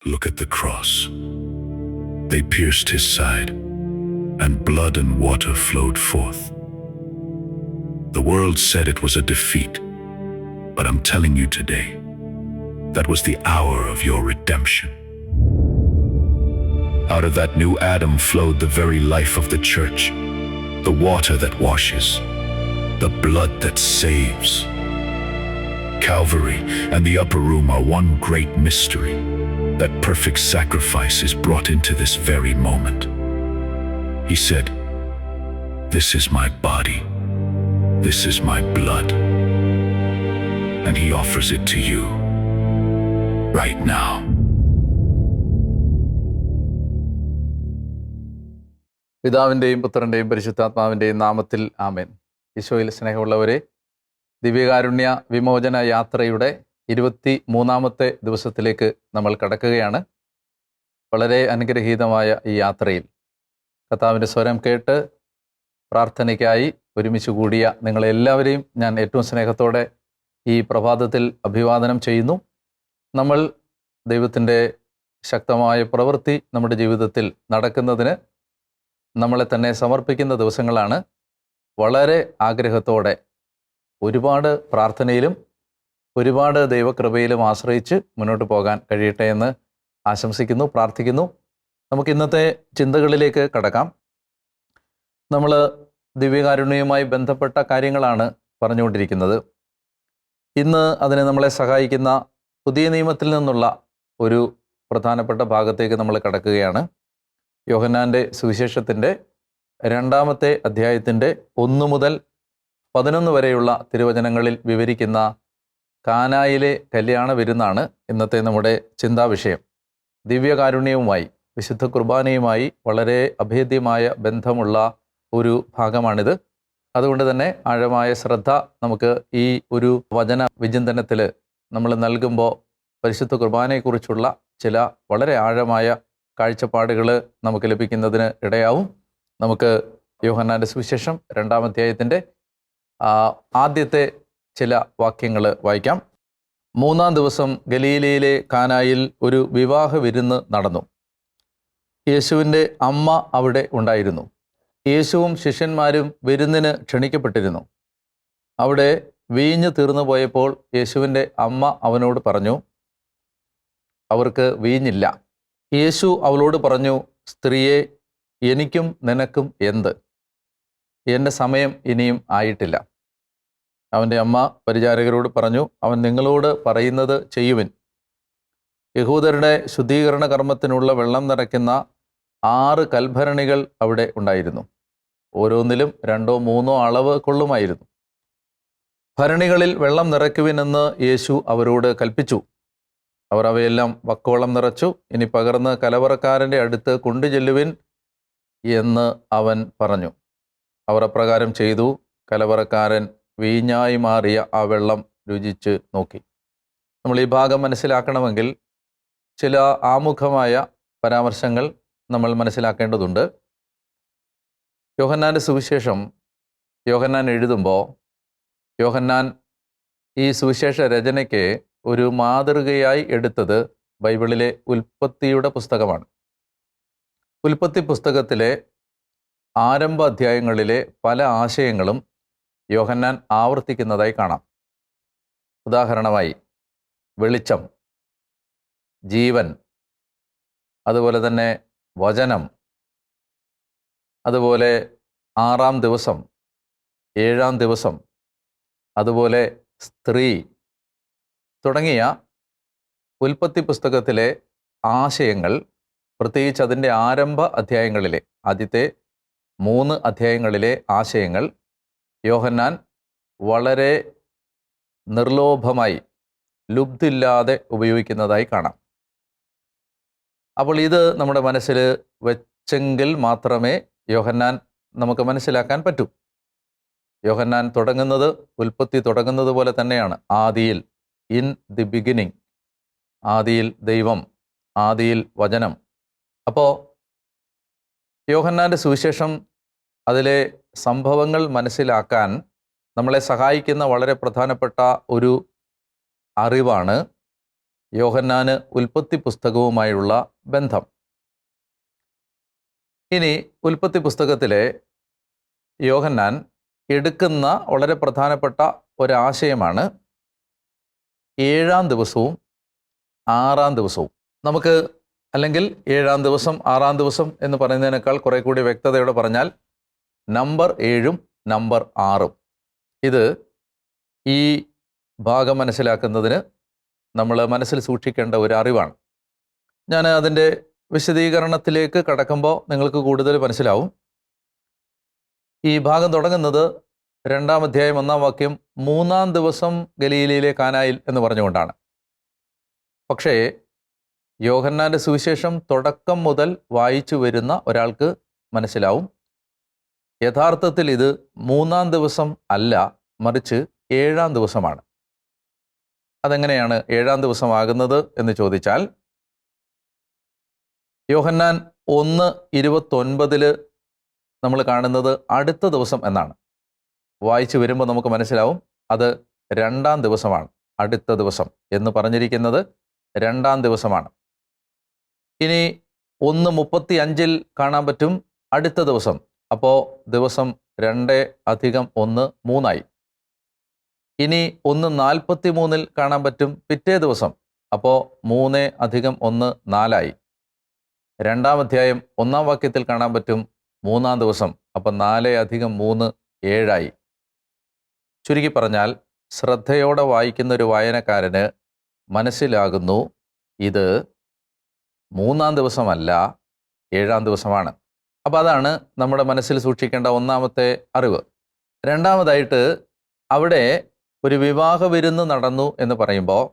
Look at the cross. They pierced his side, and blood and water flowed forth. The world said it was a defeat, but I'm telling you today, that was the hour of your redemption. Out of that new Adam flowed the very life of the church, the water that washes, the blood that saves. Calvary and the upper room are one great mystery. That perfect sacrifice is brought into this very moment. He said, "This is my body, this is my blood," and he offers it to you right now. പിതാവിൻ്റെയും പുത്രൻ്റെയും പരിശുദ്ധാത്മാവിൻ്റെയും നാമത്തിൽ ആമേൻ. ഈശോയിൽ സ്നേഹമുള്ളവരെ, ദിവ്യകാരുണ്യ വിമോചന യാത്രയുടെ 23-ാമത്തെ ദിവസത്തിലേക്ക് നമ്മൾ കടക്കുകയാണ്. വളരെ അനുഗ്രഹീതമായ ഈ യാത്രയിൽ കർത്താവിൻ്റെ സ്വരം കേട്ട് പ്രാർത്ഥനയ്ക്കായി ഒരുമിച്ച് കൂടിയ നിങ്ങളെല്ലാവരെയും ഞാൻ ഏറ്റവും സ്നേഹത്തോടെ ഈ പ്രഭാതത്തിൽ അഭിവാദനം ചെയ്യുന്നു. നമ്മൾ ദൈവത്തിൻ്റെ ശക്തമായ പ്രവൃത്തി നമ്മുടെ ജീവിതത്തിൽ നടക്കുന്നതിന് നമ്മളെ തന്നെ സമർപ്പിക്കുന്ന ദിവസങ്ങളാണ്. വളരെ ആഗ്രഹത്തോടെ ഒരുപാട് പ്രാർത്ഥനയിലും ഒരുപാട് ദൈവകൃപയിലും ആശ്രയിച്ച് മുന്നോട്ട് പോകാൻ കഴിയട്ടെ എന്ന് ആശംസിക്കുന്നു, പ്രാർത്ഥിക്കുന്നു. നമുക്ക് ഇന്നത്തെ ചിന്തകളിലേക്ക് കടക്കാം. നമ്മൾ ദിവ്യകാരുണ്യവുമായി ബന്ധപ്പെട്ട കാര്യങ്ങളാണ് പറഞ്ഞുകൊണ്ടിരിക്കുന്നത്. ഇന്ന് അതിന് നമ്മളെ സഹായിക്കുന്ന പുതിയ നിയമത്തിൽ നിന്നുള്ള ഒരു പ്രധാനപ്പെട്ട ഭാഗത്തേക്ക് നമ്മൾ കടക്കുകയാണ്. യോഹന്നാൻ്റെ സുവിശേഷത്തിൻ്റെ 2-ാമത്തെ അധ്യായത്തിൻ്റെ 1 മുതൽ 11 വരെയുള്ള തിരുവചനങ്ങളിൽ വിവരിക്കുന്ന കാനായിലെ കല്യാണ വിരുന്നാണ് ഇന്നത്തെ നമ്മുടെ ചിന്താവിഷയം. ദിവ്യകാരുണ്യവുമായി, വിശുദ്ധ കുർബാനയുമായി വളരെ അഭേദ്യമായ ബന്ധമുള്ള ഒരു ഭാഗമാണിത്. അതുകൊണ്ട് തന്നെ ആഴമായ ശ്രദ്ധ നമുക്ക് ഈ ഒരു വചന വിചിന്തനത്തിൽ നമ്മൾ നൽകുമ്പോൾ പരിശുദ്ധ കുർബാനയെക്കുറിച്ചുള്ള ചില വളരെ ആഴമായ കാഴ്ചപ്പാടുകൾ നമുക്ക് ലഭിക്കുന്നതിന് ഇടയാവും. നമുക്ക് യോഹന്നാൻ്റെ സുവിശേഷം 2-ാം അധ്യായത്തിൻ്റെ ആദ്യത്തെ ചില വാക്യങ്ങൾ വായിക്കാം. 3-ാം ദിവസം ഗലീലയിലെ കാനായിൽ ഒരു വിവാഹ വിരുന്ന് നടന്നു. യേശുവിൻ്റെ അമ്മ അവിടെ ഉണ്ടായിരുന്നു. യേശുവും ശിഷ്യന്മാരും വിരുന്നിന് ക്ഷണിക്കപ്പെട്ടിരുന്നു. അവിടെ വീഞ്ഞ് തീർന്നു പോയപ്പോൾ യേശുവിൻ്റെ അമ്മ അവനോട് പറഞ്ഞു, അവർക്ക് വീഞ്ഞില്ല. യേശു അവളോട് പറഞ്ഞു, സ്ത്രീയെ, എനിക്കും നിനക്കും എന്ത്? എൻ്റെ സമയം ഇനിയും ആയിട്ടില്ല. അവൻ്റെ അമ്മ പരിചാരകരോട് പറഞ്ഞു, അവൻ നിങ്ങളോട് പറയുന്നത് ചെയ്യുവിൻ. യഹൂദരുടെ ശുദ്ധീകരണ കർമ്മത്തിനുള്ള വെള്ളം നിറയ്ക്കുന്ന 6 കൽഭരണികൾ അവിടെ ഉണ്ടായിരുന്നു. ഓരോന്നിലും 2-3 അളവ് കൊള്ളുമായിരുന്നു. ഭരണികളിൽ വെള്ളം നിറയ്ക്കുവിനെന്ന് യേശു അവരോട് കൽപ്പിച്ചു. അവർ അവയെല്ലാം വക്കോളം നിറച്ചു. ഇനി പകർന്ന് കലവറക്കാരൻ്റെ അടുത്ത് കൊണ്ടുചെല്ലുവിൻ എന്ന് അവൻ പറഞ്ഞു. അവർ അപ്രകാരം ചെയ്തു. കലവറക്കാരൻ വീഞ്ഞായി മാറിയ ആ വെള്ളം രുചിച്ച് നോക്കി. നമ്മൾ ഈ ഭാഗം മനസ്സിലാക്കണമെങ്കിൽ ചില ആമുഖമായ പരാമർശങ്ങൾ നമ്മൾ മനസ്സിലാക്കേണ്ടതുണ്ട്. യോഹന്നാൻ്റെ സുവിശേഷം യോഹന്നാൻ എഴുതുമ്പോൾ യോഹന്നാൻ ഈ സുവിശേഷ രചനയ്ക്ക് ഒരു മാതൃകയായി എടുത്തത് ബൈബിളിലെ ഉൽപ്പത്തിയുടെ പുസ്തകമാണ്. ഉൽപ്പത്തി പുസ്തകത്തിലെ ആരംഭ അധ്യായങ്ങളിലെ പല ആശയങ്ങളും യോഹന്നാൻ ആവർത്തിക്കുന്നതായി കാണാം. ഉദാഹരണമായി വെളിച്ചം, ജീവൻ, അതുപോലെ തന്നെ വചനം, അതുപോലെ 6-ാം ദിവസം, 7-ാം ദിവസം, അതുപോലെ സ്ത്രീ തുടങ്ങിയ ഉൽപ്പത്തി പുസ്തകത്തിലെ ആശയങ്ങൾ, പ്രത്യേകിച്ച് അതിൻ്റെ ആരംഭ അധ്യായങ്ങളിലെ ആദ്യത്തെ 3 അധ്യായങ്ങളിലെ ആശയങ്ങൾ യോഹന്നാൻ വളരെ നിർലോഭമായി, ലുബ്ധില്ലാതെ ഉപയോഗിക്കുന്നതായി കാണാം. അപ്പോൾ ഇത് നമ്മുടെ മനസ്സിൽ വെച്ചെങ്കിൽ മാത്രമേ യോഹന്നാൻ നമുക്ക് മനസ്സിലാക്കാൻ പറ്റൂ. യോഹന്നാൻ തുടങ്ങുന്നത്, ഉൽപ്പത്തി തുടങ്ങുന്നത് പോലെ തന്നെയാണ്. ആദിയിൽ, ഇൻ ദി ബിഗിനിങ്, ആദിയിൽ ദൈവം, ആദിയിൽ വചനം. അപ്പോൾ യോഹന്നാൻ്റെ സുവിശേഷം, അതിലെ സംഭവങ്ങൾ മനസ്സിലാക്കാൻ നമ്മളെ സഹായിക്കുന്ന വളരെ പ്രധാനപ്പെട്ട ഒരു അറിവാണ് യോഹന്നാന് ഉൽപ്പത്തി പുസ്തകവുമായുള്ള ബന്ധം. ഇനി ഉൽപ്പത്തി പുസ്തകത്തിലെ യോഹന്നാൻ എടുക്കുന്ന വളരെ പ്രധാനപ്പെട്ട ഒരാശയമാണ് 7-ാം ദിവസവും 6-ാം ദിവസവും. നമുക്ക് അല്ലെങ്കിൽ 7-ാം ദിവസം 6-ാം ദിവസം എന്ന് പറയുന്നതിനേക്കാൾ കുറെ കൂടി വ്യക്തതയോടെ പറഞ്ഞാൽ നമ്പർ 7-ഉം നമ്പർ 6-ഉം. ഇത് ഈ ഭാഗം മനസ്സിലാക്കുന്നതിന് നമ്മൾ മനസ്സിൽ സൂക്ഷിക്കേണ്ട ഒരു അറിവാണ്. ഞാൻ അതിൻ്റെ വിശദീകരണത്തിലേക്ക് കടക്കുമ്പോൾ നിങ്ങൾക്ക് കൂടുതൽ മനസ്സിലാവും. ഈ ഭാഗം തുടങ്ങുന്നത് 2-ാം അധ്യായം 1-ാം വാക്യം 3-ാം ദിവസം ഗലീലയിലെ കാനായിൽ എന്ന് പറഞ്ഞുകൊണ്ടാണ്. പക്ഷേ യോഹന്നാൻ്റെ സുവിശേഷം തുടക്കം മുതൽ വായിച്ചു വരുന്ന ഒരാൾക്ക് മനസ്സിലാവും, യഥാർത്ഥത്തിൽ ഇത് 3-ാം ദിവസം അല്ല, മറിച്ച് 7-ാം ദിവസമാണ്. അതെങ്ങനെയാണ് 7-ാം ദിവസമാകുന്നത് എന്ന് ചോദിച്ചാൽ, യോഹന്നാൻ 1:29 നമ്മൾ കാണുന്നത് അടുത്ത ദിവസം എന്നാണ്. വായിച്ചു വരുമ്പോൾ നമുക്ക് മനസ്സിലാവും അത് 2-ാം ദിവസമാണ്. അടുത്ത ദിവസം എന്ന് പറഞ്ഞിരിക്കുന്നത് 2-ാം ദിവസമാണ്. ഇനി 1:35 കാണാൻ പറ്റും അടുത്ത ദിവസം. അപ്പോൾ ദിവസം 2 + 1 3 ഇനി 1:43 കാണാൻ പറ്റും പിറ്റേ ദിവസം. അപ്പോൾ 3 + 1 4 2-ാം അധ്യായം 1-ാം വാക്യത്തിൽ കാണാൻ പറ്റും 3-ാം ദിവസം. അപ്പം 4 + 3 7 ചുരുക്കി പറഞ്ഞാൽ ശ്രദ്ധയോടെ വായിക്കുന്ന ഒരു വായനക്കാരന് മനസ്സിലാകുന്നു ഇത് 3-ാം ദിവസമല്ല, 7-ാം ദിവസമാണ്. അപ്പോൾ അതാണ് നമ്മുടെ മനസ്സിൽ സൂക്ഷിക്കേണ്ട ഒന്നാമത്തെ അറിവ്. രണ്ടാമതായിട്ട് അവിടെ ഒരു വിവാഹ വിരുന്ന് നടന്നു എന്ന് പറയുമ്പോൾ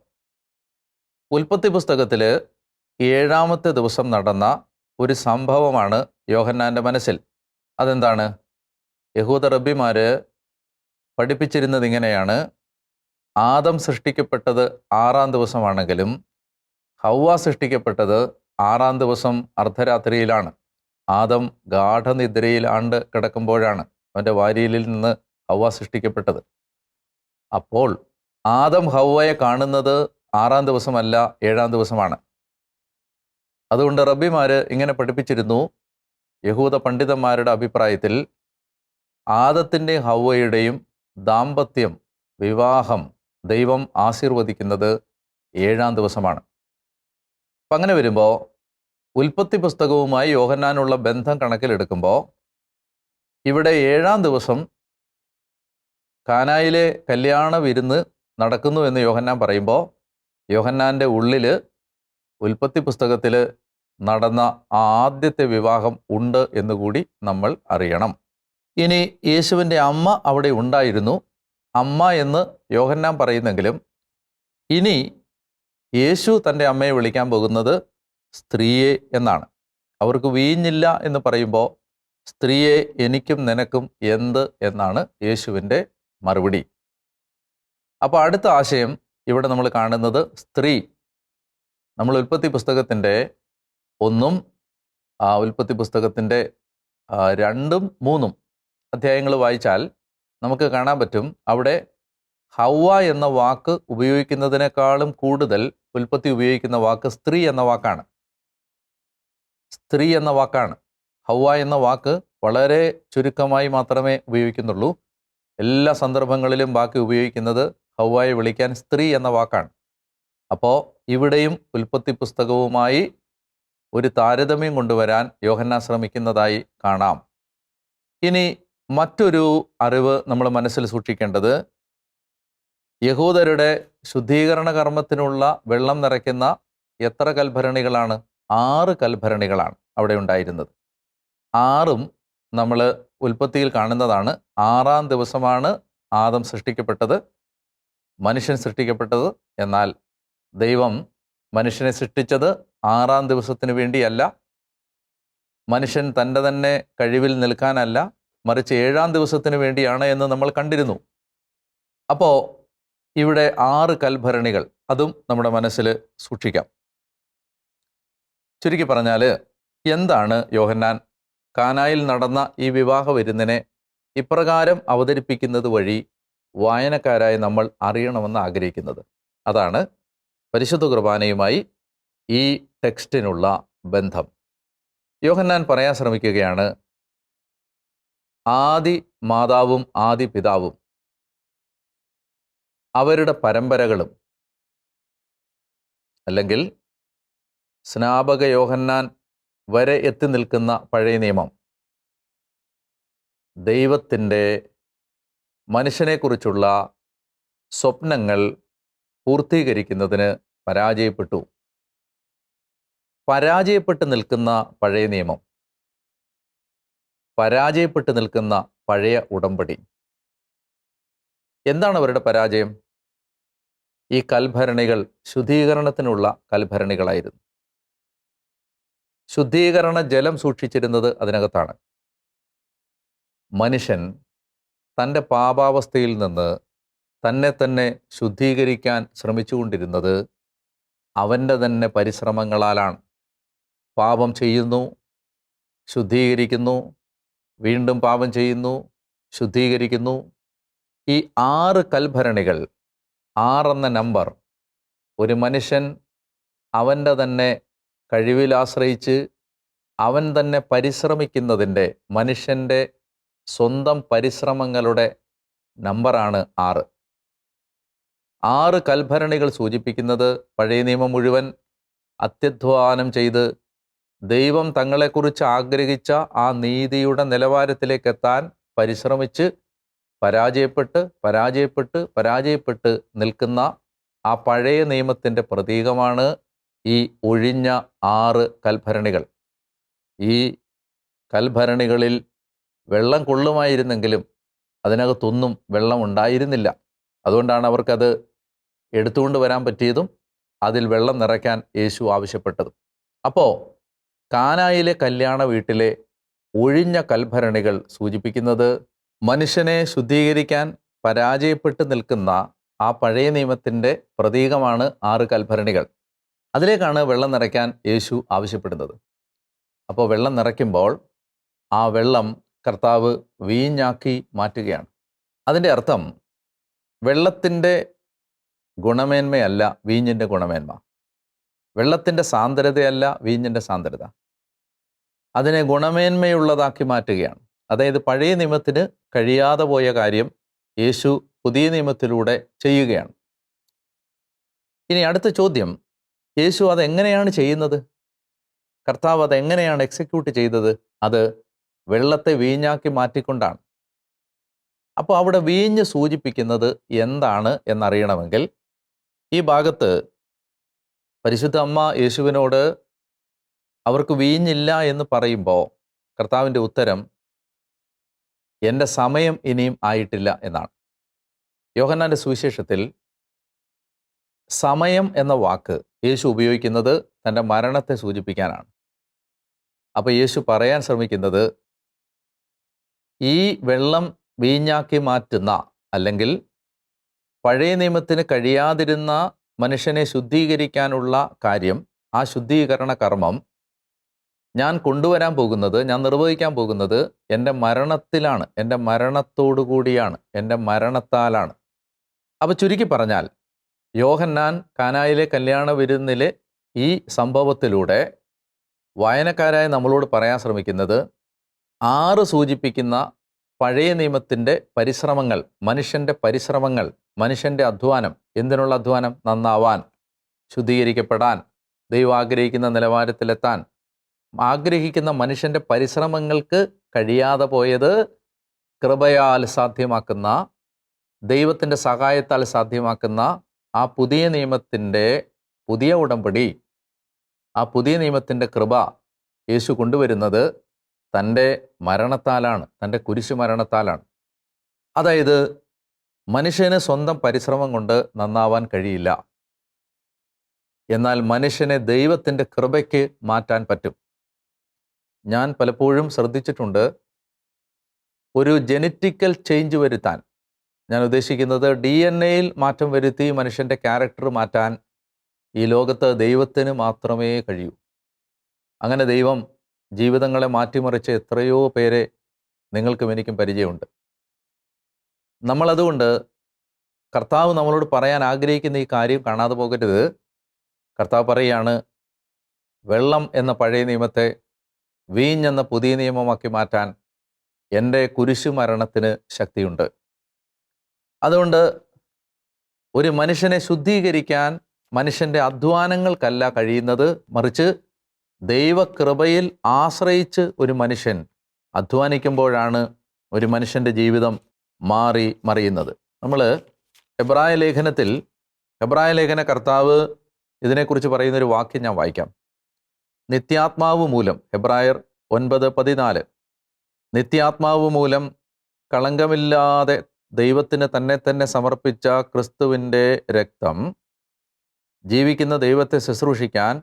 ഉൽപ്പത്തി പുസ്തകത്തിൽ 7-ാമത്തെ ദിവസം നടന്ന ഒരു സംഭവമാണ് യോഹന്നാൻ്റെ മനസ്സിൽ. അതെന്താണ്? യഹൂദ റബ്ബിമാർ പഠിപ്പിച്ചിരുന്നത് ഇങ്ങനെയാണ്, ആദം സൃഷ്ടിക്കപ്പെട്ടത് 6-ാം ദിവസമാണെങ്കിലും ഹവ്വ സൃഷ്ടിക്കപ്പെട്ടത് 6-ാം ദിവസം അർദ്ധരാത്രിയിലാണ്. ആദം ഗാഠനിദ്രയിൽ ആണ്ട് കിടക്കുമ്പോഴാണ് അവൻ്റെ വാരിയലിൽ നിന്ന് ഹവ്വ സൃഷ്ടിക്കപ്പെട്ടത്. അപ്പോൾ ആദം ഹവ്വയെ കാണുന്നത് 6-ാം ദിവസമല്ല, 7-ാം ദിവസമാണ്. അതുകൊണ്ട് റബ്ബിമാർ ഇങ്ങനെ പഠിപ്പിച്ചിരുന്നു, യഹൂദ പണ്ഡിതന്മാരുടെ അഭിപ്രായത്തിൽ ആദത്തിൻ്റെയും ഹവ്വയുടെയും ദാമ്പത്യം, വിവാഹം ദൈവം ആശീർവദിക്കുന്നത് 7-ാം ദിവസമാണ്. അപ്പം അങ്ങനെ വരുമ്പോൾ ഉൽപ്പത്തി പുസ്തകവുമായി യോഹന്നാനുള്ള ബന്ധം കണക്കിലെടുക്കുമ്പോൾ ഇവിടെ 7-ാം ദിവസം കാനായിലെ കല്യാണ വിരുന്ന് നടക്കുന്നു എന്ന് യോഹന്നാൻ പറയുമ്പോൾ യോഹന്നാൻ്റെ ഉള്ളിൽ ഉൽപ്പത്തി പുസ്തകത്തിൽ നടന്ന ആ ആദ്യത്തെ വിവാഹം ഉണ്ട് എന്നുകൂടി നമ്മൾ അറിയണം. ഇനി യേശുവിൻ്റെ അമ്മ അവിടെ ഉണ്ടായിരുന്നു. അമ്മ എന്ന് യോഹന്നാൻ പറയുന്നെങ്കിലും ഇനി യേശു തൻ്റെ അമ്മയെ വിളിക്കാൻ പോകുന്നത് സ്ത്രീയെ എന്നാണ്. അവർക്ക് വീഞ്ഞില്ല എന്ന് പറയുമ്പോൾ സ്ത്രീയെ എനിക്കും നിനക്കും എന്ത് എന്നാണ് യേശുവിൻ്റെ മറുപടി. അപ്പോൾ അടുത്ത ആശയം ഇവിടെ നമ്മൾ കാണുന്നത് സ്ത്രീ. നമ്മൾ ഉൽപ്പത്തി പുസ്തകത്തിൻ്റെ 1-ഉം ഉൽപ്പത്തി പുസ്തകത്തിൻ്റെ 2-ഉം 3-ഉം അധ്യായങ്ങൾ വായിച്ചാൽ നമുക്ക് കാണാൻ പറ്റും, അവിടെ ഹവ്വ എന്ന വാക്ക് ഉപയോഗിക്കുന്നതിനേക്കാളും കൂടുതൽ ഉൽപ്പത്തി ഉപയോഗിക്കുന്ന വാക്ക് സ്ത്രീ എന്ന വാക്കാണ്. സ്ത്രീ എന്ന വാക്കാണ്. ഹവ്വ എന്ന വാക്ക് വളരെ ചുരുക്കമായി മാത്രമേ ഉപയോഗിക്കുന്നുള്ളൂ. എല്ലാ സന്ദർഭങ്ങളിലും ബാക്കി ഉപയോഗിക്കുന്നത് ഹവ്വയെ വിളിക്കാൻ സ്ത്രീ എന്ന വാക്കാണ്. അപ്പോൾ ഇവിടെയും ഉൽപ്പത്തി പുസ്തകവുമായി ഒരു താരതമ്യം കൊണ്ടുവരാൻ യോഹന്നാൻ ശ്രമിക്കുന്നതായി കാണാം. ഇനി മറ്റൊരു അറിവ് നമ്മൾ മനസ്സിൽ സൂക്ഷിക്കേണ്ടത്, യഹൂദരുടെ ശുദ്ധീകരണ കർമ്മത്തിനുള്ള വെള്ളം നിറയ്ക്കുന്ന എത്ര കൽഭരണികളാണ്? 6 കൽഭരണികളാണ് അവിടെ ഉണ്ടായിരുന്നത്. 6ഉം നമ്മൾ ഉൽപ്പത്തിയിൽ കാണുന്നതാണ്. 6-ാം ദിവസമാണ് ആദം സൃഷ്ടിക്കപ്പെട്ടത്, മനുഷ്യൻ സൃഷ്ടിക്കപ്പെട്ടത്. എന്നാൽ ദൈവം മനുഷ്യനെ സൃഷ്ടിച്ചത് 6-ാം ദിവസത്തിന് വേണ്ടിയല്ല, മനുഷ്യൻ തൻ്റെ തന്നെ കഴിവിൽ നിൽക്കാനല്ല, മറിച്ച് 7-ാം ദിവസത്തിന് വേണ്ടിയാണ് എന്ന് നമ്മൾ കണ്ടിരുന്നു. അപ്പോൾ ഇവിടെ 6 കൽഭരണികൾ, അതും നമ്മുടെ മനസ്സിൽ സൂക്ഷിക്കാം. ചുരുക്കി പറഞ്ഞാൽ എന്താണ് യോഹന്നാൻ കാനായിൽ നടന്ന ഈ വിവാഹ വിരുന്നിനെ ഇപ്രകാരം അവതരിപ്പിക്കുന്നത് വഴി വായനക്കാരായി നമ്മൾ അറിയണമെന്ന് ആഗ്രഹിക്കുന്നത്? അതാണ് പരിശുദ്ധ കുർബാനയുമായി ഈ ടെക്സ്റ്റിനുള്ള ബന്ധം? യോഹന്നാൻ പറയാൻ ശ്രമിക്കുകയാണ്, ആദി മാതാവും ആദി പിതാവും അവരുടെ പരമ്പരകളും, അല്ലെങ്കിൽ സ്നാപക യോഹന്നാൻ വരെ എത്തി നിൽക്കുന്ന പഴയ നിയമം ദൈവത്തിൻ്റെ മനുഷ്യനെക്കുറിച്ചുള്ള സ്വപ്നങ്ങൾ പൂർത്തീകരിക്കുന്നതിന് പരാജയപ്പെട്ടു. പരാജയപ്പെട്ട് നിൽക്കുന്ന പഴയ നിയമം, പരാജയപ്പെട്ട് നിൽക്കുന്ന പഴയ ഉടമ്പടി. എന്താണ് അവരുടെ പരാജയം? ഈ കൽഭരണികൾ ശുദ്ധീകരണത്തിനുള്ള കൽഭരണികളായിരുന്നു. ശുദ്ധീകരണ ജലം സൂക്ഷിച്ചിരുന്നത് അതിനകത്താണ്. മനുഷ്യൻ തൻ്റെ പാപാവസ്ഥയിൽ നിന്ന് തന്നെ തന്നെ ശുദ്ധീകരിക്കാൻ ശ്രമിച്ചുകൊണ്ടിരുന്നത് അവൻ്റെ തന്നെ പരിശ്രമങ്ങളാലാണ്. പാപം ചെയ്യുന്നു, ശുദ്ധീകരിക്കുന്നു, വീണ്ടും പാപം ചെയ്യുന്നു, ശുദ്ധീകരിക്കുന്നു. ഈ 6 കൽഭരണികൾ, 6 എന്ന നമ്പർ, ഒരു മനുഷ്യൻ അവൻ്റെ തന്നെ കഴിവിലാശ്രയിച്ച് അവൻ തന്നെ പരിശ്രമിക്കുന്നതിൻ്റെ, മനുഷ്യൻ്റെ സ്വന്തം പരിശ്രമങ്ങളുടെ നമ്പറാണ് 6. 6 കൽഭരണികൾ സൂചിപ്പിക്കുന്നത് പഴയ നിയമം മുഴുവൻ അത്യധ്വാനം ചെയ്ത് ദൈവം തങ്ങളെക്കുറിച്ച് ആഗ്രഹിച്ച ആ നീതിയുടെ നിലവാരത്തിലേക്കെത്താൻ പരിശ്രമിച്ച് പരാജയപ്പെട്ട് നിൽക്കുന്ന ആ പഴയ നിയമത്തിൻ്റെ പ്രതീകമാണ് ഈ ഒഴിഞ്ഞ 6 കൽഭരണികൾ. ഈ കൽഭരണികളിൽ വെള്ളം കൊള്ളുമായിരുന്നെങ്കിലും അതിനകത്തൊന്നും വെള്ളം ഉണ്ടായിരുന്നില്ല. അതുകൊണ്ടാണ് അവർക്കത് എടുത്തുകൊണ്ട് വരാൻ പറ്റിയതും അതിൽ വെള്ളം നിറയ്ക്കാൻ യേശു ആവശ്യപ്പെട്ടതും. അപ്പോൾ കാനായിലെ കല്യാണ വീട്ടിലെ ഒഴിഞ്ഞ കൽഭരണികൾ സൂചിപ്പിക്കുന്നത് മനുഷ്യനെ ശുദ്ധീകരിക്കാൻ പരാജയപ്പെട്ട് നിൽക്കുന്ന ആ പഴയ നിയമത്തിൻ്റെ പ്രതീകമാണ് 6 കൽഭരണികൾ. അതിലേക്കാണ് വെള്ളം നിറയ്ക്കാൻ യേശു ആവശ്യപ്പെടുന്നത്. അപ്പോൾ വെള്ളം നിറയ്ക്കുമ്പോൾ ആ വെള്ളം കർത്താവ് വീഞ്ഞാക്കി മാറ്റുകയാണ്. അതിൻ്റെ അർത്ഥം വെള്ളത്തിൻ്റെ ഗുണമേന്മയല്ല വീഞ്ഞിൻ്റെ ഗുണമേന്മ, വെള്ളത്തിൻ്റെ സാന്ദ്രതയല്ല വീഞ്ഞിൻ്റെ സാന്ദ്രത, അതിനെ ഗുണമേന്മയുള്ളതാക്കി മാറ്റുകയാണ്. അതായത് പഴയ നിയമത്തിന് കഴിയാതെ പോയ കാര്യം യേശു പുതിയ നിയമത്തിലൂടെ ചെയ്യുകയാണ്. ഇനി അടുത്ത ചോദ്യം, യേശു അതെങ്ങനെയാണ് ചെയ്യുന്നത്? കർത്താവ് അതെങ്ങനെയാണ് എക്സിക്യൂട്ട് ചെയ്തത്? അത് വെള്ളത്തെ വീഞ്ഞാക്കി മാറ്റിക്കൊണ്ടാണ്. അപ്പോൾ അവിടെ വീഞ്ഞ് സൂചിപ്പിക്കുന്നത് എന്താണ് എന്നറിയണമെങ്കിൽ ഈ ഭാഗത്ത് പരിശുദ്ധ അമ്മ യേശുവിനോട് അവർക്ക് വീഞ്ഞില്ല എന്ന് പറയുമ്പോൾ കർത്താവിൻ്റെ ഉത്തരം, എൻ്റെ സമയം ഇനിയും ആയിട്ടില്ല എന്നാണ്. യോഹന്നാൻ്റെ സുവിശേഷത്തിൽ സമയം എന്ന വാക്ക് യേശു ഉപയോഗിക്കുന്നത് തൻ്റെ മരണത്തെ സൂചിപ്പിക്കാനാണ്. അപ്പോൾ യേശു പറയാൻ ശ്രമിക്കുന്നത്, ഈ വെള്ളം വീഞ്ഞാക്കി മാറ്റുന്ന, അല്ലെങ്കിൽ പഴയ നിയമത്തിന് കഴിയാതിരുന്ന മനുഷ്യനെ ശുദ്ധീകരിക്കാനുള്ള കാര്യം, ആ ശുദ്ധീകരണ കർമ്മം ഞാൻ കൊണ്ടുവരാൻ പോകുന്നത്, ഞാൻ നിർവഹിക്കാൻ പോകുന്നത് എൻ്റെ മരണത്തിലാണ്, എൻ്റെ മരണത്തോടു കൂടിയാണ്, എൻ്റെ മരണത്താലാണ്. അപ്പോൾ ചുരുക്കി പറഞ്ഞാൽ യോഹന്നാൻ കാനായിലെ കല്യാണ വിരുന്നിലെ ഈ സംഭവത്തിലൂടെ വായനക്കാരായ നമ്മളോട് പറയാൻ ശ്രമിക്കുന്നത് 6 സൂചിപ്പിക്കുന്ന പഴയ നിയമത്തിൻ്റെ പരിശ്രമങ്ങൾ, മനുഷ്യൻ്റെ പരിശ്രമങ്ങൾ, മനുഷ്യൻ്റെ അധ്വാനം. എന്തിനുള്ള അധ്വാനം? നന്നാവാൻ, ശുദ്ധീകരിക്കപ്പെടാൻ, ദൈവം ആഗ്രഹിക്കുന്ന നിലവാരത്തിലെത്താൻ ആഗ്രഹിക്കുന്ന മനുഷ്യൻ്റെ പരിശ്രമങ്ങൾക്ക് കഴിയാതെ പോയത് കൃപയാൽ സാധ്യമാക്കുന്ന, ദൈവത്തിൻ്റെ സഹായത്താൽ സാധ്യമാക്കുന്ന ആ പുതിയ നിയമത്തിൻ്റെ പുതിയ ഉടമ്പടി, ആ പുതിയ നിയമത്തിൻ്റെ കൃപ യേശു കൊണ്ടുവരുന്നത് തൻ്റെ മരണത്താലാണ്, തൻ്റെ കുരിശു മരണത്താലാണ്. അതായത് മനുഷ്യന് സ്വന്തം പരിശ്രമം കൊണ്ട് നന്നാവാൻ കഴിയില്ല, എന്നാൽ മനുഷ്യനെ ദൈവത്തിൻ്റെ കൃപയ്ക്ക് മാറ്റാൻ പറ്റും. ഞാൻ പലപ്പോഴും ശ്രദ്ധിച്ചിട്ടുണ്ട്, ഒരു ജനറ്റിക്കൽ ചേഞ്ച് വരുത്താൻ, ഞാൻ ഉദ്ദേശിക്കുന്നത് DNA-യിൽ മാറ്റം വരുത്തി മനുഷ്യൻ്റെ ക്യാരക്ടർ മാറ്റാൻ ഈ ലോകത്ത് ദൈവത്തിന് മാത്രമേ കഴിയൂ. അങ്ങനെ ദൈവം ജീവിതങ്ങളെ മാറ്റിമറിച്ച് എത്രയോ പേരെ നിങ്ങൾക്കും എനിക്കും പരിചയമുണ്ട്. നമ്മളതുകൊണ്ട് കർത്താവ് നമ്മളോട് പറയാൻ ആഗ്രഹിക്കുന്ന ഈ കാര്യം കാണാതെ പോകരുത്. കർത്താവ് പറയുകയാണ്, വെള്ളം എന്ന പഴയ നിയമത്തെ വീഞ്ഞെന്ന പുതിയ നിയമമാക്കി മാറ്റാൻ എൻ്റെ കുരിശുമരണത്തിന് ശക്തിയുണ്ട്. അതുകൊണ്ട് ഒരു മനുഷ്യനെ ശുദ്ധീകരിക്കാൻ മനുഷ്യൻ്റെ അധ്വാനങ്ങൾക്കല്ല കഴിയുന്നത്, മറിച്ച് ദൈവകൃപയിൽ ആശ്രയിച്ച് ഒരു മനുഷ്യൻ അധ്വാനിക്കുമ്പോഴാണ് ഒരു മനുഷ്യൻ്റെ ജീവിതം മറിയുന്നത്. നമ്മൾ ഹെബ്രായ ലേഖന കർത്താവ് ഇതിനെക്കുറിച്ച് പറയുന്നൊരു വാക്യം ഞാൻ വായിക്കാം. നിത്യാത്മാവ് മൂലം, ഹെബ്രായർ 9:14, നിത്യാത്മാവ് മൂലം കളങ്കമില്ലാതെ ദൈവത്തിന് തന്നെ സമർപ്പിച്ച ക്രിസ്തുവിൻ്റെ രക്തം ജീവിക്കുന്ന ദൈവത്തെ ശുശ്രൂഷിക്കാൻ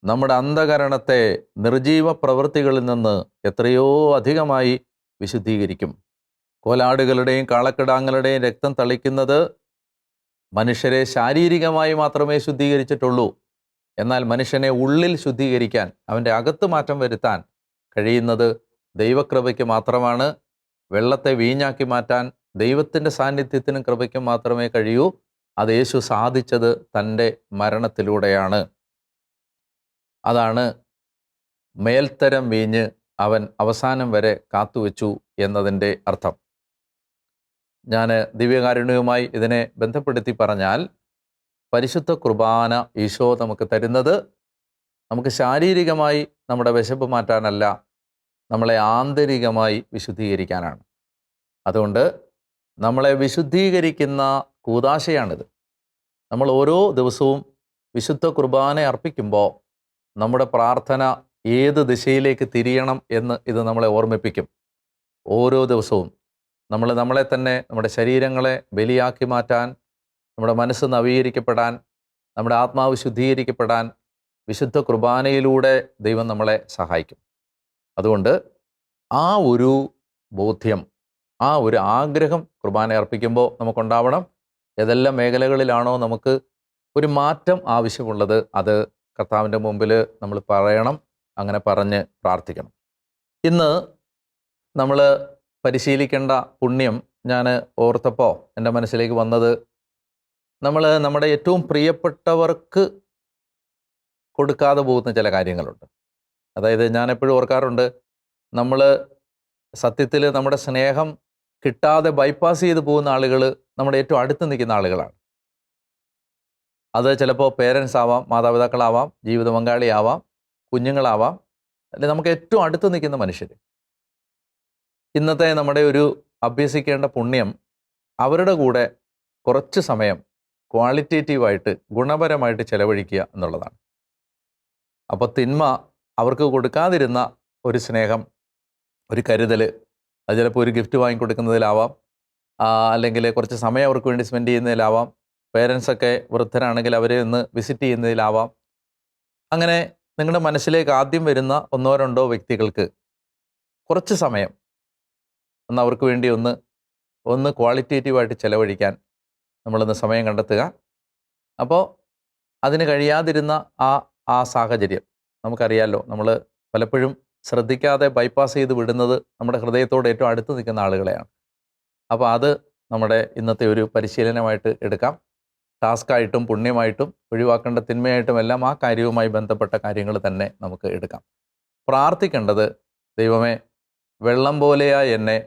നമ്മുടെ അന്ധകരണത്തെ നിർജീവ പ്രവൃത്തികളിൽ നിന്ന് എത്രയോ അധികമായി വിശുദ്ധീകരിക്കും. കോലാടുകളുടെയും കാളക്കിടാങ്ങളുടെയും രക്തം തളിക്കുന്നത് മനുഷ്യരെ ശാരീരികമായി മാത്രമേ ശുദ്ധീകരിച്ചിട്ടുള്ളൂ. എന്നാൽ മനുഷ്യനെ ഉള്ളിൽ ശുദ്ധീകരിക്കാൻ, അവൻ്റെ അകത്ത് മാറ്റം വരുത്താൻ കഴിയുന്നത് ദൈവകൃപയ്ക്ക് മാത്രമാണ്. വെള്ളത്തെ വീഞ്ഞാക്കി മാറ്റാൻ ദൈവത്തിൻ്റെ സാന്നിധ്യത്തിനും കൃപയ്ക്കും മാത്രമേ കഴിയൂ. അത് യേശു സാധിച്ചത് തൻ്റെ മരണത്തിലൂടെയാണ്. അതാണ് മേൽത്തരം വീഞ്ഞ് അവൻ അവസാനം വരെ കാത്തുവെച്ചു എന്നതിൻ്റെ അർത്ഥം. ഞാൻ ദിവ്യകാരുണ്യവുമായി ഇതിനെ ബന്ധപ്പെടുത്തി പറഞ്ഞാൽ, പരിശുദ്ധ കുർബാന ഈശോ നമുക്ക് തരുന്നത് നമുക്ക് ശാരീരികമായി നമ്മുടെ വിശപ്പ് മാറ്റാനല്ല, നമ്മളെ ആന്തരികമായി വിശുദ്ധീകരിക്കാനാണ്. അതുകൊണ്ട് നമ്മളെ വിശുദ്ധീകരിക്കുന്ന കൂദാശയാണിത്. നമ്മൾ ഓരോ ദിവസവും വിശുദ്ധ കുർബാന അർപ്പിക്കുമ്പോൾ നമ്മുടെ പ്രാർത്ഥന ഏത് ദിശയിലേക്ക് തിരിയണം എന്ന് ഇത് നമ്മളെ ഓർമ്മിപ്പിക്കും. ഓരോ ദിവസവും നമ്മളെ തന്നെ, നമ്മുടെ ശരീരങ്ങളെ ബലിയാക്കി മാറ്റാൻ, നമ്മുടെ മനസ്സ് നവീകരിക്കപ്പെടാൻ, നമ്മുടെ ആത്മാവ് ശുദ്ധീകരിക്കപ്പെടാൻ വിശുദ്ധ കുർബാനയിലൂടെ ദൈവം നമ്മളെ സഹായിക്കും. അതുകൊണ്ട് ആ ഒരു ബോധ്യം, ആ ഒരു ആഗ്രഹം കുർബാന അർപ്പിക്കുമ്പോൾ നമുക്കുണ്ടാവണം. ഏതെല്ലാം മേഖലകളിലാണോ നമുക്ക് ഒരു മാറ്റം ആവശ്യമുള്ളത്, അത് കർത്താവിൻ്റെ മുമ്പിൽ നമ്മൾ പറയണം. അങ്ങനെ പറഞ്ഞ് പ്രാർത്ഥിക്കണം. ഇന്ന് നമ്മൾ പരിശീലിക്കേണ്ട പുണ്യം ഞാൻ ഓർത്തപ്പോൾ എൻ്റെ മനസ്സിലേക്ക് വന്നത്, നമ്മൾ നമ്മുടെ ഏറ്റവും പ്രിയപ്പെട്ടവർക്ക് കൊടുക്കാതെ പോകുന്ന ചില കാര്യങ്ങളുണ്ട്. അതായത് ഞാൻ എപ്പോഴും ഓർക്കാറുണ്ട്, നമ്മൾ സത്യത്തിൽ നമ്മുടെ സ്നേഹം കിട്ടാതെ ബൈപ്പാസ് ചെയ്ത് പോകുന്ന ആളുകൾ നമ്മുടെ ഏറ്റവും അടുത്ത് നിൽക്കുന്ന ആളുകളാണ്. അത് ചിലപ്പോൾ പേരൻസ് ആവാം, മാതാപിതാക്കളാവാം, ജീവിത പങ്കാളിയാവാം, കുഞ്ഞുങ്ങളാവാം, അല്ലെങ്കിൽ നമുക്ക് ഏറ്റവും അടുത്ത് നിൽക്കുന്ന മനുഷ്യർ. ഇന്നത്തെ നമ്മുടെ ഒരു അഭ്യസിക്കേണ്ട പുണ്യം അവരുടെ കൂടെ കുറച്ച് സമയം ക്വാളിറ്റേറ്റീവായിട്ട്, ഗുണപരമായിട്ട് ചെലവഴിക്കുക എന്നുള്ളതാണ്. അപ്പോൾ തിന്മ അവർക്ക് കൊടുക്കാതിരുന്ന ഒരു സ്നേഹം, ഒരു കരുതൽ, അത് ചിലപ്പോൾ ഒരു ഗിഫ്റ്റ് വാങ്ങിക്കൊടുക്കുന്നതിലാവാം, അല്ലെങ്കിൽ കുറച്ച് സമയം അവർക്ക് വേണ്ടി സ്പെൻഡ് ചെയ്യുന്നതിലാവാം, പേരൻസൊക്കെ വൃദ്ധരാണെങ്കിൽ അവരെ ഒന്ന് വിസിറ്റ് ചെയ്യുന്നതിലാവാം. അങ്ങനെ നിങ്ങളുടെ മനസ്സിലേക്ക് ആദ്യം വരുന്ന 1-2 വ്യക്തികൾക്ക് കുറച്ച് സമയം ഒന്ന് അവർക്ക് വേണ്ടി ഒന്ന് ക്വാളിറ്റേറ്റീവായിട്ട് ചെലവഴിക്കാൻ നമ്മളൊന്ന് സമയം കണ്ടെത്തുക. അപ്പോൾ അതിന് കഴിയാതിരുന്ന ആ സാഹചര്യം നമുക്കറിയാമല്ലോ. നമ്മൾ പലപ്പോഴും ശ്രദ്ധിക്കാതെ ബൈപ്പാസ് ചെയ്ത് വിടുന്നത് നമ്മുടെ ഹൃദയത്തോട് ഏറ്റവും അടുത്ത് നിൽക്കുന്ന ആളുകളെയാണ്. അപ്പോൾ അത് നമ്മുടെ ഇന്നത്തെ ഒരു പരിശീലനമായിട്ട് എടുക്കാം. ടാസ്ക്കായിട്ടും പുണ്യമായിട്ടും ഒഴിവാക്കേണ്ട തിന്മയായിട്ടും എല്ലാം ആ കാര്യവുമായി ബന്ധപ്പെട്ട കാര്യങ്ങൾ തന്നെ നമുക്ക് എടുക്കാം. പ്രാർത്ഥിക്കേണ്ടത്, ദൈവമേ, വെള്ളം പോലെയായ എന്നെ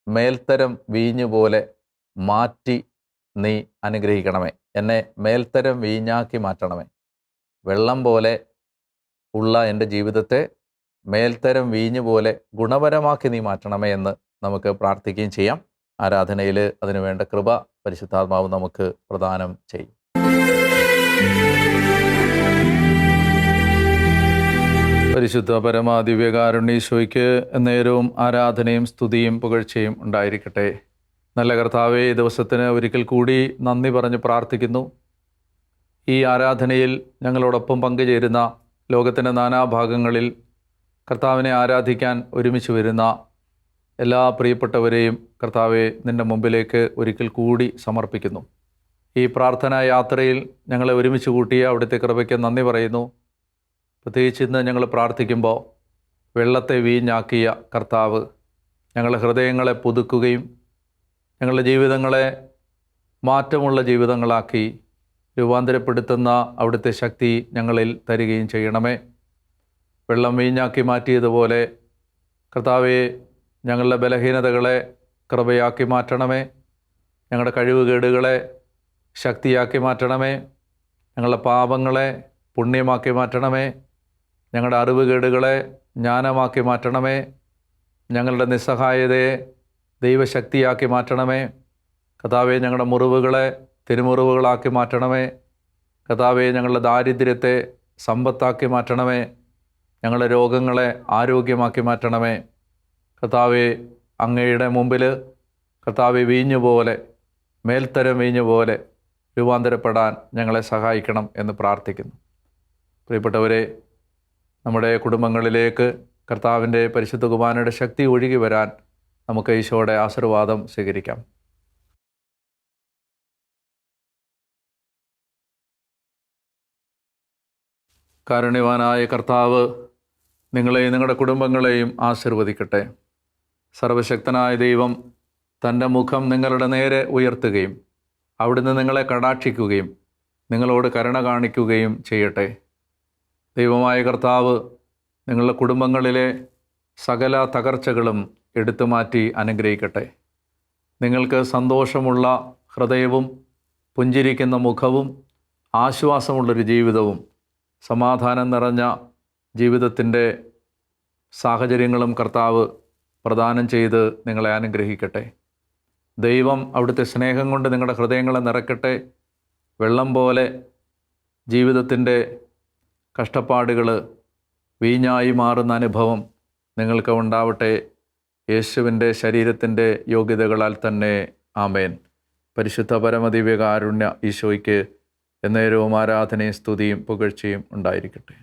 മേൽത്തരം വീഞ്ഞു പോലെ മാറ്റി നീ അനുഗ്രഹിക്കണമേ. എന്നെ മേൽത്തരം വീഞ്ഞാക്കി മാറ്റണമേ. വെള്ളം പോലെ ഉള്ള എൻ്റെ ജീവിതത്തെ മേൽത്തരം വീഞ്ഞു പോലെ ഗുണപരമാക്കി നീ മാറ്റണമേ എന്ന് നമുക്ക് പ്രാർത്ഥിക്കുകയും ചെയ്യാം. ആരാധനയിൽ അതിനുവേണ്ട കൃപ പരിശുദ്ധാത്മാവ് നമുക്ക് പ്രദാനം ചെയ്യും. പരിശുദ്ധ പരമ ദിവ്യകാരുണ്യീശോയ്ക്ക് നേരവും ആരാധനയും സ്തുതിയും പുകഴ്ചയും ഉണ്ടായിരിക്കട്ടെ. നല്ല കർത്താവേ, ഈ ദിവസത്തിന് ഒരിക്കൽ കൂടി നന്ദി പറഞ്ഞ് പ്രാർത്ഥിക്കുന്നു. ഈ ആരാധനയിൽ ഞങ്ങളോടൊപ്പം പങ്കുചേരുന്ന ലോകത്തിൻ്റെ നാനാഭാഗങ്ങളിൽ കർത്താവിനെ ആരാധിക്കാൻ ഒരുമിച്ച് വരുന്ന എല്ലാ പ്രിയപ്പെട്ടവരെയും കർത്താവെ നിൻ്റെ മുമ്പിലേക്ക് ഒരിക്കൽ കൂടി സമർപ്പിക്കുന്നു. ഈ പ്രാർത്ഥനാ യാത്രയിൽ ഞങ്ങളെ ഒരുമിച്ച് കൂട്ടിയ അവിടുത്തെ കൃപയ്ക്ക് നന്ദി പറയുന്നു. പ്രത്യേകിച്ച് ഇന്ന് ഞങ്ങൾ പ്രാർത്ഥിക്കുമ്പോൾ വെള്ളത്തെ വീഞ്ഞാക്കിയ കർത്താവ് ഞങ്ങളുടെ ഹൃദയങ്ങളെ പുതുക്കുകയും ഞങ്ങളുടെ ജീവിതങ്ങളെ മാറ്റമുള്ള ജീവിതങ്ങളാക്കി രൂപാന്തരപ്പെടുത്തുന്ന അവിടുത്തെ ശക്തി ഞങ്ങളിൽ തരികയും ചെയ്യണമേ. വെള്ളം വീഞ്ഞാക്കി മാറ്റിയതുപോലെ കർത്താവേ, ഞങ്ങളുടെ ബലഹീനതകളെ കൃപയാക്കി മാറ്റണമേ. ഞങ്ങളുടെ കഴിവുകേടുകളെ ശക്തിയാക്കി മാറ്റണമേ. ഞങ്ങളുടെ പാപങ്ങളെ പുണ്യമാക്കി മാറ്റണമേ. ഞങ്ങളുടെ അറിവുകേടുകളെ ജ്ഞാനമാക്കി മാറ്റണമേ. ഞങ്ങളുടെ നിസ്സഹായതയെ ദൈവശക്തിയാക്കി മാറ്റണമേ. കർത്താവേ, ഞങ്ങളുടെ മുറിവുകളെ തിരുമുറിവുകളാക്കി മാറ്റണമേ. കർത്താവേ, ഞങ്ങളുടെ ദാരിദ്ര്യത്തെ സമ്പത്താക്കി മാറ്റണമേ. ഞങ്ങളുടെ രോഗങ്ങളെ ആരോഗ്യമാക്കി മാറ്റണമേ. കർത്താവേ, അങ്ങയുടെ മുമ്പിൽ കർത്താവേ, വീഞ്ഞുപോലെ, മേൽത്തരം വീഞ്ഞുപോലെ രൂപാന്തരപ്പെടാൻ ഞങ്ങളെ സഹായിക്കണം എന്ന് പ്രാർത്ഥിക്കുന്നു. പ്രിയപ്പെട്ടവരെ, നമ്മുടെ കുടുംബങ്ങളിലേക്ക് കർത്താവിൻ്റെ പരിശുദ്ധ കുർബാനയുടെ ശക്തി ഒഴുകി വരാൻ നമുക്ക് ഈശോയുടെ ആശീർവാദം സ്വീകരിക്കാം. കാരുണ്യവാനായ കർത്താവ് നിങ്ങളെയും നിങ്ങളുടെ കുടുംബങ്ങളെയും ആശീർവദിക്കട്ടെ. സർവശക്തനായ ദൈവം തൻ്റെ മുഖം നിങ്ങളുടെ നേരെ ഉയർത്തുകയും അവിടുന്ന് നിങ്ങളെ കടാക്ഷിക്കുകയും നിങ്ങളോട് കരുണ കാണിക്കുകയും ചെയ്യട്ടെ. ദൈവമായ കർത്താവ് നിങ്ങളുടെ കുടുംബങ്ങളിലെ സകല തകർച്ചകളും എടുത്തു മാറ്റി അനുഗ്രഹിക്കട്ടെ. നിങ്ങൾക്ക് സന്തോഷമുള്ള ഹൃദയവും പുഞ്ചിരിക്കുന്ന മുഖവും ആശ്വാസമുള്ളൊരു ജീവിതവും സമാധാനം നിറഞ്ഞ ജീവിതത്തിൻ്റെ സാഹചര്യങ്ങളും കർത്താവ് പ്രദാനം ചെയ്ത് നിങ്ങളെ അനുഗ്രഹിക്കട്ടെ. ദൈവം അവിടുത്തെ സ്നേഹം കൊണ്ട് നിങ്ങളുടെ ഹൃദയങ്ങളെ നിറയ്ക്കട്ടെ. വെള്ളം പോലെ ജീവിതത്തിൻ്റെ കഷ്ടപ്പാടുകൾ വീഞ്ഞായി മാറുന്ന അനുഭവം നിങ്ങൾക്ക് ഉണ്ടാവട്ടെ. യേശുവിൻ്റെ ശരീരത്തിൻ്റെ യോഗ്യതകളാൽ തന്നെ. ആമേൻ. പരിശുദ്ധ പരമദിവ്യകാരുണ്യ ഈശോയ്ക്ക് എന്നേരവും ആരാധനയും സ്തുതിയും പുകഴ്ചയും ഉണ്ടായിരിക്കട്ടെ.